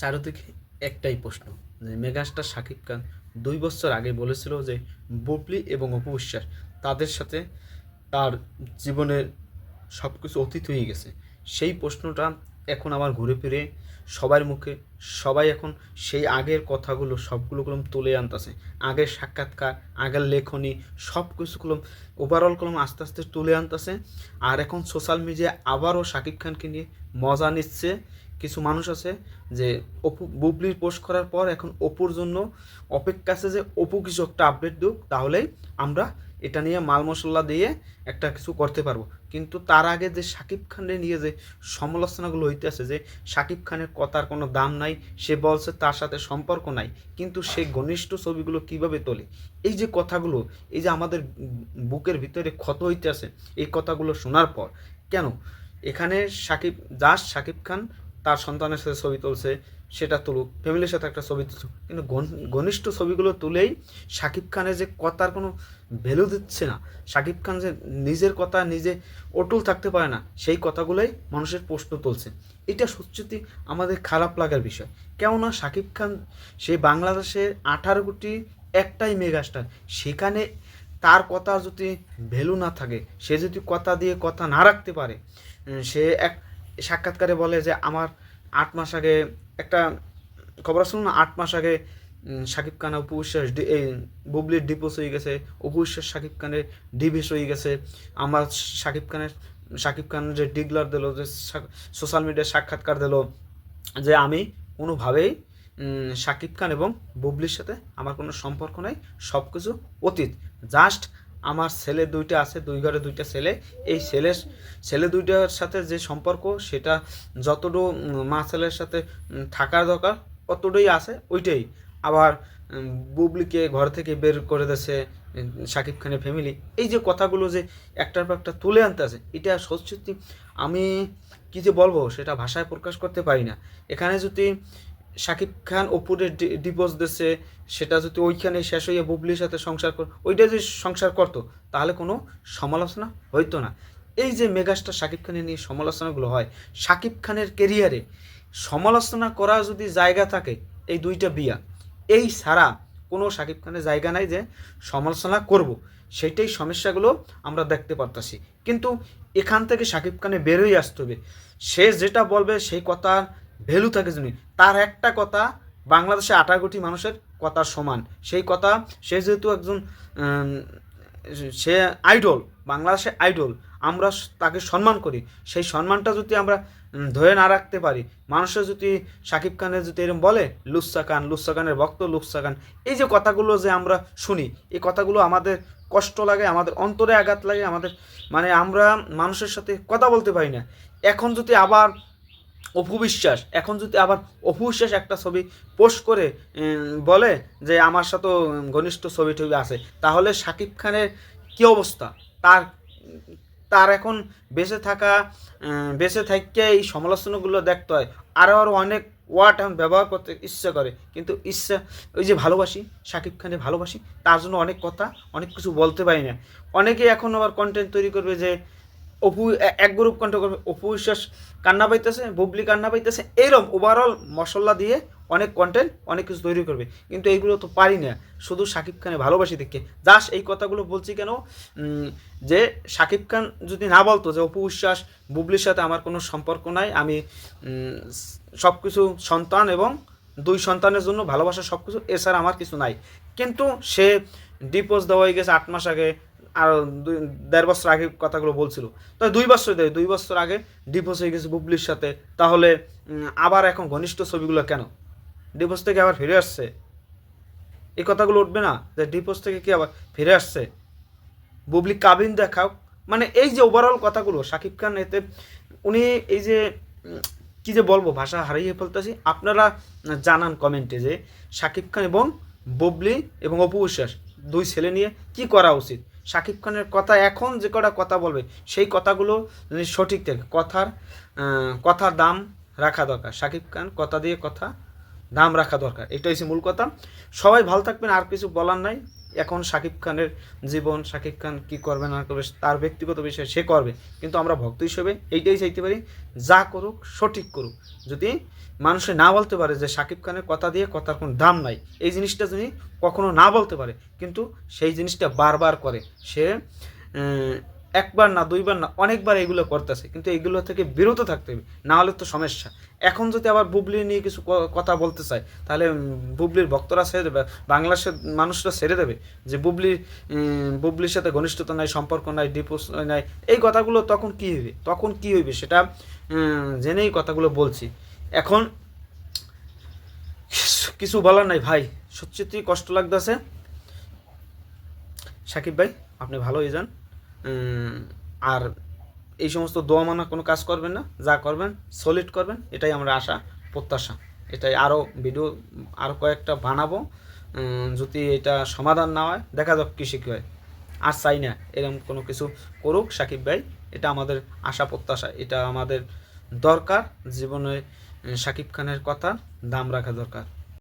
চারদিকে একটাই প্রশ্ন যে মেগাস্টার শাকিব খান 2 বছর আগে বলেছিল যে বুবলি এবং অপু বিশ্বাস তাদের সাথে তার জীবনের সব কিছু অতীত হয়ে গেছে। সেই প্রশ্নটা এখন আবার ঘুরে ফিরে সবার মুখে। সবাই এখন সেই আগের কথাগুলো সবগুলো কলম তুলে আনতেছে। আগের সাক্ষাৎকার, আগের লেখনী, সব কিছু কলম ওভারঅল কলম আস্তে আস্তে তুলে আনতেছে। আর এখন সোশ্যাল মিডিয়ায় আবারও শাকিব খানকে নিয়ে মজা নিচ্ছে। কিছু মানুষ আছে যে অপু বুবলির পোস্ট করার পর এখন অপুর জন্য অপেক্ষা আছে যে অপু কিছু একটা আপডেট দিক, তাহলেই আমরা এটা নিয়ে মাল মশলা দিয়ে একটা কিছু করতে পারবো। কিন্তু তার আগে যে শাকিব খানের নিয়ে যে সমালোচনাগুলো হইতেছে যে শাকিব খানের কথার কোনো দাম নাই, সে বলছে তার সাথে সম্পর্ক নাই, কিন্তু সে ঘনিষ্ঠ ছবিগুলো কিভাবে তোলে, এই যে কথাগুলো, এই যে আমাদের বুকের ভিতরে ক্ষত হইতেছে, এই কথাগুলো শোনার পর কেন এখানে শাকিব খান তার সন্তানের সাথে ছবি তুলছে, সেটা তুলুক, ফ্যামিলির সাথে একটা ছবি তুলছে, কিন্তু ঘনিষ্ঠ ছবিগুলো তুলেই শাকিব খানের যে কথার কোনো ভ্যালু দিচ্ছে না। শাকিব খান যে নিজের কথা নিজে অটল থাকতে পারে না, সেই কথাগুলোই মানুষের প্রশ্ন তুলছে। এটা সত্যি আমাদের খারাপ লাগার বিষয়। কেননা শাকিব খান সে বাংলাদেশের 18 কোটি একটাই মেগাস্টার, সেখানে তার কথা যদি ভ্যালু না থাকে, সে যদি কথা দিয়ে কথা না রাখতে পারে, সে এক সাক্ষাৎকারে বলে যে আমার 8 মাস আগে একটা খবর শুনুন না, 8 মাস আগে শাকিব খান অপু বিশ্বাস এই বুবলির ডিভোর্স হয়ে গেছে, অপু বিশ্বাস শাকিব খানের ডিভোর্স হয়ে গেছে। আমার শাকিব খান যে ডিগলার দিল, যে সোশ্যাল মিডিয়ায় সাক্ষাৎকার দিল যে আমি কোনোভাবেই শাকিব খান এবং বুবলির সাথে আমার কোনো সম্পর্ক নাই, সব কিছু অতীত। জাস্ট আমার ছেলে দুইটা আছে, দুই ঘরে দুইটা ছেলে, এই ছেলে দুইটার সাথে যে সম্পর্ক, সেটা যতটুকু মা ছেলের সাথে থাকার দরকার অতটুকুই আছে, ওইটাই। আবার বুবলিকে ঘর থেকে বের করে দিয়েছে শাকিব খানের ফ্যামিলি। এই যে কথাগুলো যে একটার পর একটা তুলে আনতে আছে, এটা সত্যি আমি কী যে বলবো সেটা ভাষায় প্রকাশ করতে পারি না। এখানে যদি শাকিব খান অপুরে ডিভোর্স দিচ্ছে, সেটা যদি ওইখানে শেষ হয়ে বুবলির সাথে সংসার ওইটা যদি সংসার করতো, তাহলে কোনো সমালোচনা হইতো না। এই যে মেগাস্টার শাকিব খানের নিয়ে সমালোচনাগুলো হয়, শাকিব খানের কেরিয়ারে সমালোচনা করা যদি জায়গা থাকে, এই দুইটা বিয়া, এই ছাড়া কোনো শাকিব খানের জায়গা নাই যে সমালোচনা করব। সেইটাই সমস্যাগুলো আমরা দেখতে পারতাছি। কিন্তু এখান থেকে শাকিব খানে বেরোই আসতে হবে। সে যেটা বলবে সেই কথার ভ্যালু থাকে জানি, তার একটা কথা বাংলাদেশে 18 কোটি মানুষের কথার সমান। সেই কথা, সে যেহেতু একজন সে আইডল, বাংলাদেশে আইডল, আমরা তাকে সম্মান করি। সেই সম্মানটা যদি আমরা ধরে না রাখতে পারি, মানুষের যদি শাকিব খানের যদি এরকম বলে লুচ্চা খানের ভক্ত লুচ্চা খান, এই যে কথাগুলো যে আমরা শুনি, এই কথাগুলো আমাদের কষ্ট লাগে, আমাদের অন্তরে আঘাত লাগে, আমাদের মানে আমরা মানুষের সাথে কথা বলতে পারি না। এখন যদি আবার অপু বিশ্বাস একটা ছবি পোস্ট করে বলে যে আমার সাথে ঘনিষ্ঠ ছবি টবি আছে, তাহলে শাকিব খানের কী অবস্থা? তার তার এখন বেঁচে থাকতে এই সমালোচনাগুলো দেখতে হয়। আরও অনেক ওয়ার্ড এখন ব্যবহার করতে ইচ্ছা করে, কিন্তু ওই যে ভালোবাসি, শাকিব খানের ভালোবাসি, তার জন্য অনেক কথা, অনেক কিছু বলতে পারি না। অনেকেই এখন আবার কন্টেন্ট তৈরি করবে যে এক গ্রুপ কন্টেন্ট করবে, অপু বিশ্বাস কান্না পাইতেছে, বুবলি কান্না পাইতেছে, এইরকম ওভারঅল মশলা দিয়ে অনেক কন্টেন্ট, অনেক কিছু তৈরি করবে। কিন্তু এইগুলো তো পারি না, শুধু শাকিব খানে ভালোবাসি দেখে জাস্ট এই কথাগুলো বলছি কেন, যে শাকিব খান যদি না বলতো যে অপু বিশ্বাস বুবলির সাথে আমার কোনো সম্পর্ক নাই, আমি সব কিছু সন্তান এবং 2 সন্তানের জন্য ভালোবাসা, সব কিছু, এছাড়া আমার কিছু নাই, কিন্তু সে ডিভোর্স দেওয়া হয়ে গেছে 8 মাস আগে, আর 1.5 বছর আগে কথাগুলো বলছিল, তো 2 বছর আগে ডিভোর্স হয়ে গেছে বুবলির সাথে, তাহলে আবার এখন ঘনিষ্ঠ ছবিগুলো কেন? ডিভোর্স থেকে আবার ফিরে আসছে, এই কথাগুলো উঠবে না যে ডিভোর্স থেকে কি আবার ফিরে আসছে? বুবলি কাবিন দেখাও, মানে এই যে ওভারঅল কথাগুলো শাকিব খান, এতে উনি এই যে কী যে বলবো, ভাষা হারিয়ে ফেলতেছি। আপনারা জানান কমেন্টে যে শাকিব খান এবং বুবলি এবং অপু বিশ্বাস 2 ছেলে নিয়ে কি করা উচিত। শাকিব খানের কথা, এখন যে কটা কথা বলবে সেই কথাগুলো যদি সঠিক থাকে, কথার দাম রাখা দরকার। শাকিব খান কথা দিয়ে কথা দাম রাখা দরকার, এটা হচ্ছে মূল কথা। সবাই ভালো থাকবেন, আর কিছু বলার নাই। এখন শাকিব খানের জীবন, শাকিব খান কী করবে না করবে তার ব্যক্তিগত বিষয়, সে করবে, কিন্তু আমরা ভক্ত হিসেবে এইটাই চাইতে পারি, যা করুক সঠিক করুক। যদি মানুষে না বলতে পারে যে শাকিব খানের কথা দিয়ে কথার কোনো দাম নাই, এই জিনিসটা যদি কখনো না বলতে পারে, কিন্তু সেই জিনিসটা বারবার করে, সে একবার না দুইবার না অনেকবার এগুলো করতেছে, কিন্তু এগুলো থেকে বিরত থাকতে হবে, না হলে তো সমস্যা। এখন যদি আবার বুবলি নিয়ে কিছু কথা বলতে চায়, তাহলে বুবলির ভক্তরা ছেড়ে দেবে, বাংলাদেশের মানুষরা ছেড়ে দেবে যে বুবলির সাথে ঘনিষ্ঠতা নাই, সম্পর্ক নাই, ডিপোজ নাই, এই কথাগুলো তখন কী হইবে সেটা জেনেই কথাগুলো বলছি। এখন কিছু বলার নাই ভাই, সত্যি কষ্ট লাগতেছে। সাকিব ভাই, আপনি ভালো হয়ে যান, আর এই সমস্ত দোয়া মানা কোনো কাজ করবেন না, যা করবেন সলিড করবেন, এটাই আমরা আশা প্রত্যাশা। এটাই আরও ভিডিও আরও কয়েকটা বানাবো, যদি এটা সমাধান না হয় দেখা যাক কী শিখে হয়। আর চাই না এরকম কোনো কিছু করুক সাকিব ভাই, এটা আমাদের আশা প্রত্যাশা, এটা আমাদের দরকার জীবনে। সাকিব খানের কথা দাম রাখা দরকার।